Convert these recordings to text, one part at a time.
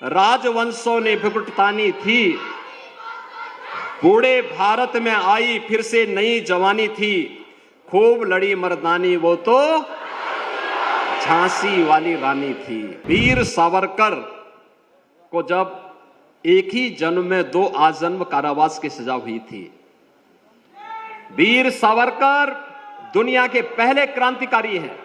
राजवंशों ने भुगतानी थी, बूढ़े भारत में आई फिर से नई जवानी थी, खूब लड़ी मर्दानी वो तो झांसी वाली रानी थी। वीर सावरकर को जब एक ही जन्म में 2 आजन्म कारावास की सजा हुई थी। वीर सावरकर दुनिया के पहले क्रांतिकारी हैं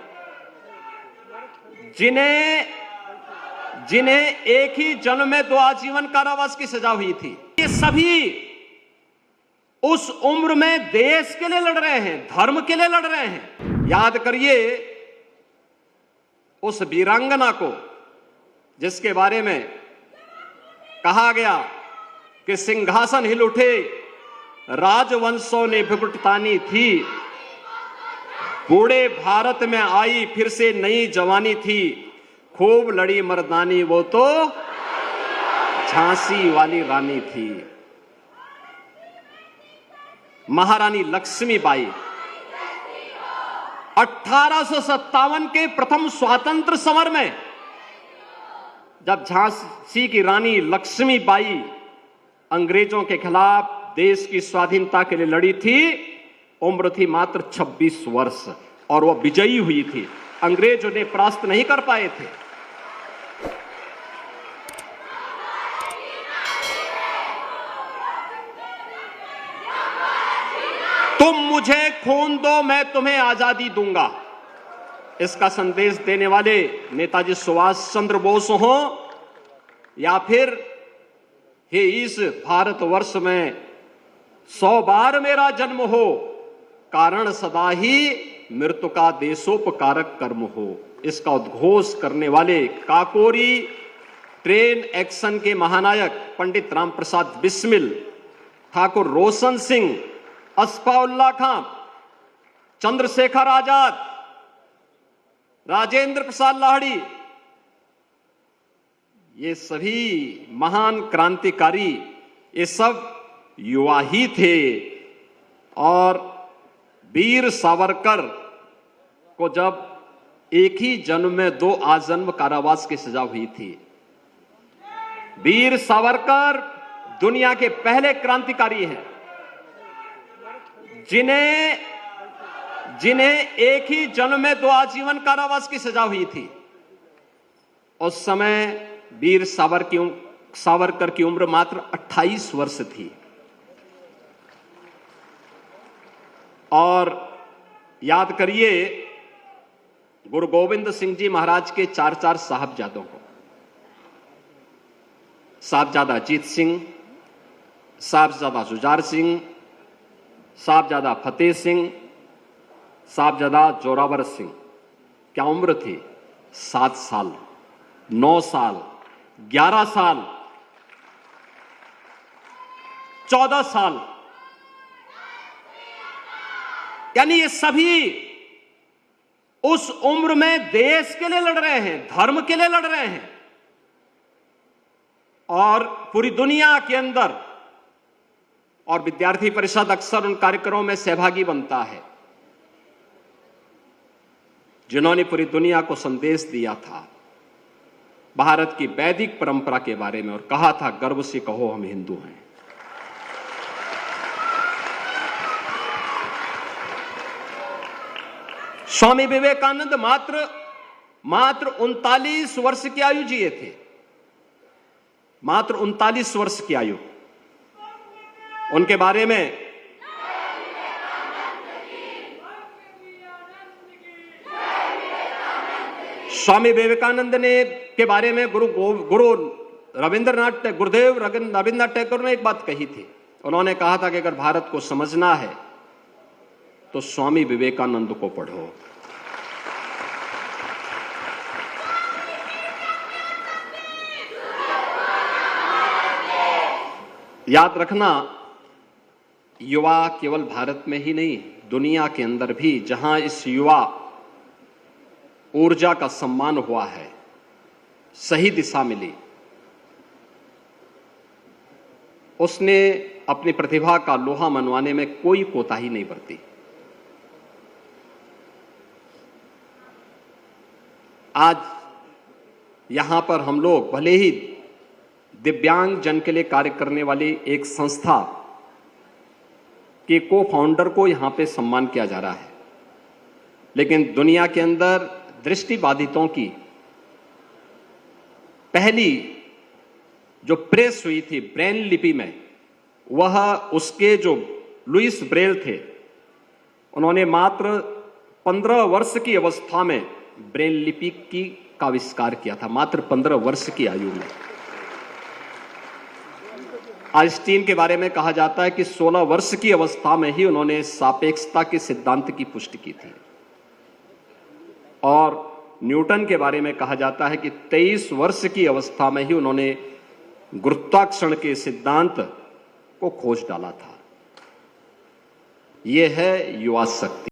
जिन्हें एक ही जन्म में 2 आजीवन कारावास की सजा हुई थी। ये सभी उस उम्र में देश के लिए लड़ रहे हैं, धर्म के लिए लड़ रहे हैं। याद करिए उस वीरांगना को जिसके बारे में कहा गया कि सिंहासन हिल उठे, राजवंशों ने भुगतानी थी, बूढ़े भारत में आई फिर से नई जवानी थी, खूब लड़ी मर्दानी वो तो झांसी वाली रानी थी। महारानी लक्ष्मीबाई 1857 के प्रथम स्वातंत्र समर में जब झांसी की रानी लक्ष्मीबाई अंग्रेजों के खिलाफ देश की स्वाधीनता के लिए लड़ी थी, उम्र थी मात्र 26 वर्ष और वह विजयी हुई थी। अंग्रेज उन्हें परास्त नहीं कर पाए थे। तुम मुझे खून दो, मैं तुम्हें आजादी दूंगा। इसका संदेश देने वाले नेताजी सुभाष चंद्र बोस हो या फिर हे इस भारतवर्ष में 100 बार मेरा जन्म हो, कारण सदा ही मृत्यु का देशोपकारक कर्म हो, इसका उद्घोष करने वाले काकोरी ट्रेन एक्शन के महानायक पंडित राम प्रसाद बिस्मिल, ठाकुर रोशन सिंह, अस्फाउल्लाह खां, चंद्रशेखर आजाद, राजेंद्र प्रसाद लाहिड़ी, ये सभी महान क्रांतिकारी ये सब युवा ही थे। और वीर सावरकर को जब एक ही जन्म में 2 आजन्म कारावास की सजा हुई थी। वीर सावरकर दुनिया के पहले क्रांतिकारी हैं जिन्हें एक ही जन्म में 2 आजीवन कारावास की सजा हुई थी। उस समय वीर सावरकर की उम्र मात्र 28 वर्ष थी। और याद करिए गुरु गोविंद सिंह जी महाराज के 4 साहबजादों को, साहबजादा अजीत सिंह, साहबजादा जुझार सिंह, साहबजादा फतेह सिंह, साहबजादा जोरावर सिंह। क्या उम्र थी? 7 साल, 9 साल, 11 साल, 14 साल। यानी ये सभी उस उम्र में देश के लिए लड़ रहे हैं, धर्म के लिए लड़ रहे हैं और पूरी दुनिया के अंदर। और विद्यार्थी परिषद अक्सर उन कार्यक्रमों में सहभागी बनता है जिन्होंने पूरी दुनिया को संदेश दिया था भारत की वैदिक परंपरा के बारे में और कहा था गर्व से कहो हम हिंदू हैं। स्वामी विवेकानंद मात्र 39 वर्ष की आयु जिए थे, मात्र 39 वर्ष की आयु। उनके बारे में स्वामी विवेकानंद ने के बारे में गुरुदेव रविंद्रनाथ टैगोर ने एक बात कही थी। उन्होंने कहा था कि अगर भारत को समझना है तो स्वामी विवेकानंद को पढ़ो। याद रखना, युवा केवल भारत में ही नहीं, दुनिया के अंदर भी जहां इस युवा ऊर्जा का सम्मान हुआ है, सही दिशा मिली, उसने अपनी प्रतिभा का लोहा मनवाने में कोई कोताही नहीं बरती। आज यहां पर हम लोग भले ही दिव्यांग जन के लिए कार्य करने वाली एक संस्था के को फाउंडर को यहां पे सम्मान किया जा रहा है, लेकिन दुनिया के अंदर दृष्टिबाधितों की पहली जो प्रेस हुई थी ब्रेन लिपि में, वह उसके जो लुइस ब्रेल थे, उन्होंने मात्र 15 वर्ष की अवस्था में ब्रेल लिपि का आविष्कार किया था, मात्र 15 वर्ष की आयु में। आइंस्टीन के बारे में कहा जाता है कि 16 वर्ष की अवस्था में ही उन्होंने सापेक्षता के सिद्धांत की पुष्टि की थी, और न्यूटन के बारे में कहा जाता है कि 23 वर्ष की अवस्था में ही उन्होंने गुरुत्वाकर्षण के सिद्धांत को खोज डाला था। यह है युवा शक्ति।